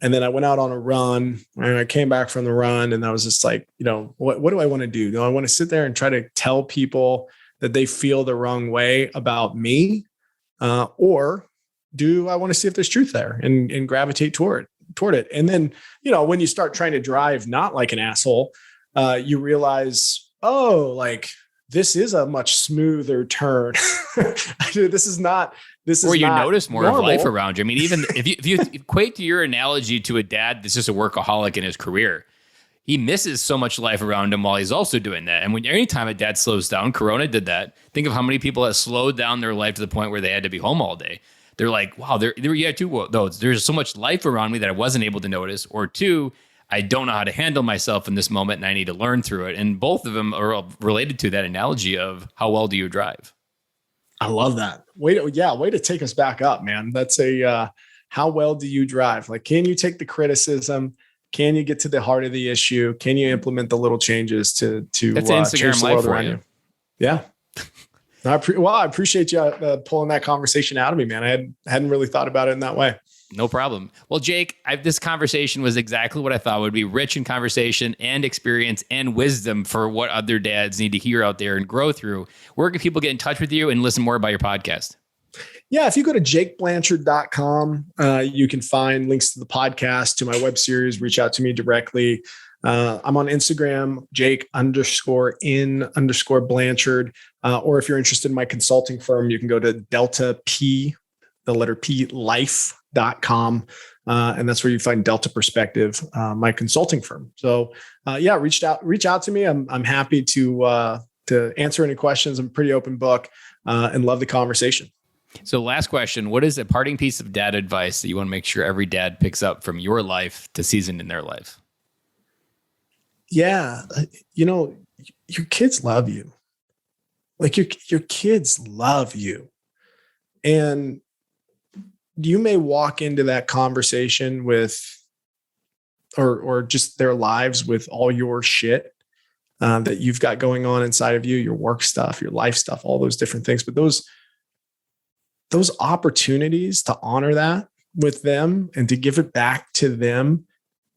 And then I went out on a run, and I came back from the run, and I was just like, what do I want to do? Do I want to sit there and try to tell people that they feel the wrong way about me? Or do I want to see if there's truth there and gravitate toward it? And then, when you start trying to drive not like an asshole, you realize, this is a much smoother turn. Or you notice more normal. Of life around you. I mean, even if you equate to your analogy to a dad that's just a workaholic in his career, he misses so much life around him while he's also doing that. And anytime a dad slows down, Corona did that. Think of how many people have slowed down their life to the point where they had to be home all day. They're like, wow, there's so much life around me that I wasn't able to notice. Or two, I don't know how to handle myself in this moment, and I need to learn through it. And both of them are related to that analogy of how well do you drive? I love that. Way to take us back up, man. That's how well do you drive? Like, can you take the criticism? Can you get to the heart of the issue? Can you implement the little changes to that's Instagram life for you? Yeah. I appreciate you pulling that conversation out of me, man. I hadn't really thought about it in that way. No problem. Well, Jake, this conversation was exactly what I thought would be, rich in conversation and experience and wisdom for what other dads need to hear out there and grow through. Where can people get in touch with you and listen more about your podcast? Yeah, if you go to jakeblanchard.com, you can find links to the podcast, to my web series. Reach out to me directly. I'm on Instagram, Jake_in_Blanchard. Or if you're interested in my consulting firm, you can go to Delta P, the letter P, life.com. And that's where you find Delta Perspective, my consulting firm. So reach out to me. I'm happy to answer any questions. I'm a pretty open book and love the conversation. So last question, what is a parting piece of dad advice that you want to make sure every dad picks up from your life to season in their life? Yeah. Your kids love you. Like your kids love you. And you may walk into that conversation with, or just their lives with all your shit that you've got going on inside of you, your work stuff, your life stuff, all those different things. But those opportunities to honor that with them and to give it back to them,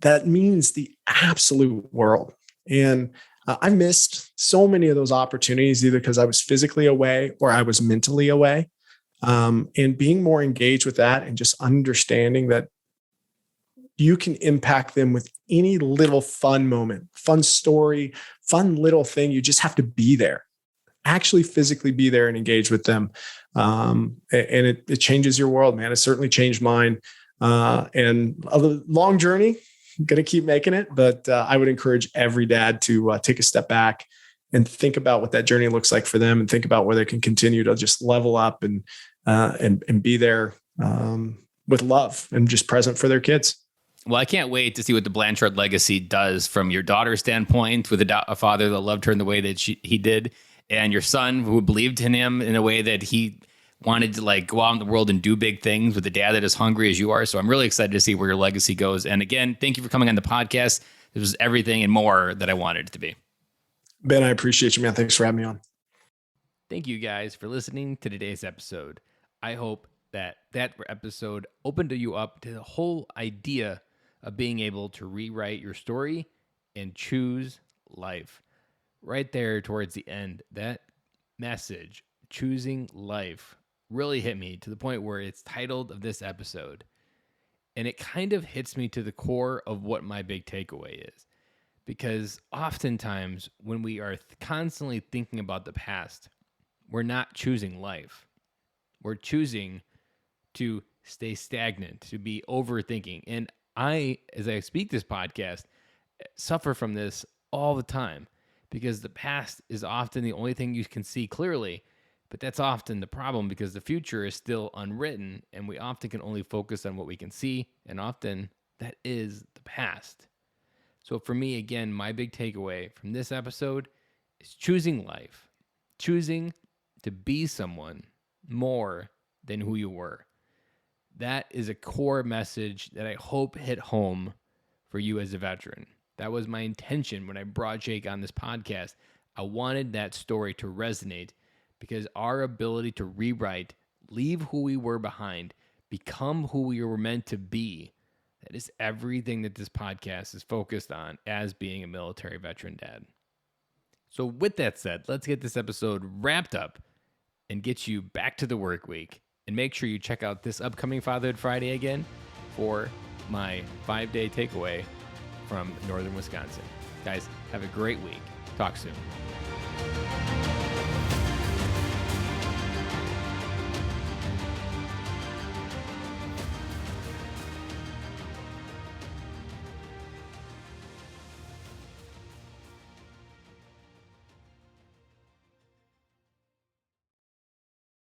that means the absolute world. And I missed so many of those opportunities, either because I was physically away or I was mentally away. And being more engaged with that and just understanding that you can impact them with any little fun moment, fun story, fun little thing. You just have to be there, actually physically be there and engage with them. And it changes your world, man. It certainly changed mine. And a long journey, I'm going to keep making it, but I would encourage every dad to take a step back and think about what that journey looks like for them, and think about where they can continue to just level up and be there with love and just present for their kids. Well, I can't wait to see what the Blanchard legacy does from your daughter's standpoint, with a father that loved her in the way that he did, and your son who believed in him in a way that he wanted to like go out in the world and do big things with a dad that is hungry as you are. So I'm really excited to see where your legacy goes. And again, thank you for coming on the podcast. This was everything and more that I wanted it to be. Ben, I appreciate you, man. Thanks for having me on. Thank you guys for listening to today's episode. I hope that episode opened you up to the whole idea of being able to rewrite your story and choose life. Right there towards the end, that message, choosing life, really hit me to the point where it's titled of this episode. And it kind of hits me to the core of what my big takeaway is. Because oftentimes when we are constantly thinking about the past, we're not choosing life. We're choosing to stay stagnant, to be overthinking. And I, as I speak this podcast, suffer from this all the time because the past is often the only thing you can see clearly. But that's often the problem because the future is still unwritten and we often can only focus on what we can see. And often that is the past. So for me, again, my big takeaway from this episode is choosing life, choosing to be someone more than who you were. That is a core message that I hope hit home for you as a veteran. That was my intention when I brought Jake on this podcast. I wanted that story to resonate because our ability to rewrite, leave who we were behind, become who we were meant to be, that is everything that this podcast is focused on as being a military veteran dad. So with that said, let's get this episode wrapped up and get you back to the work week. And make sure you check out this upcoming Fatherhood Friday again for my 5-day takeaway from Northern Wisconsin. Guys, have a great week. Talk soon.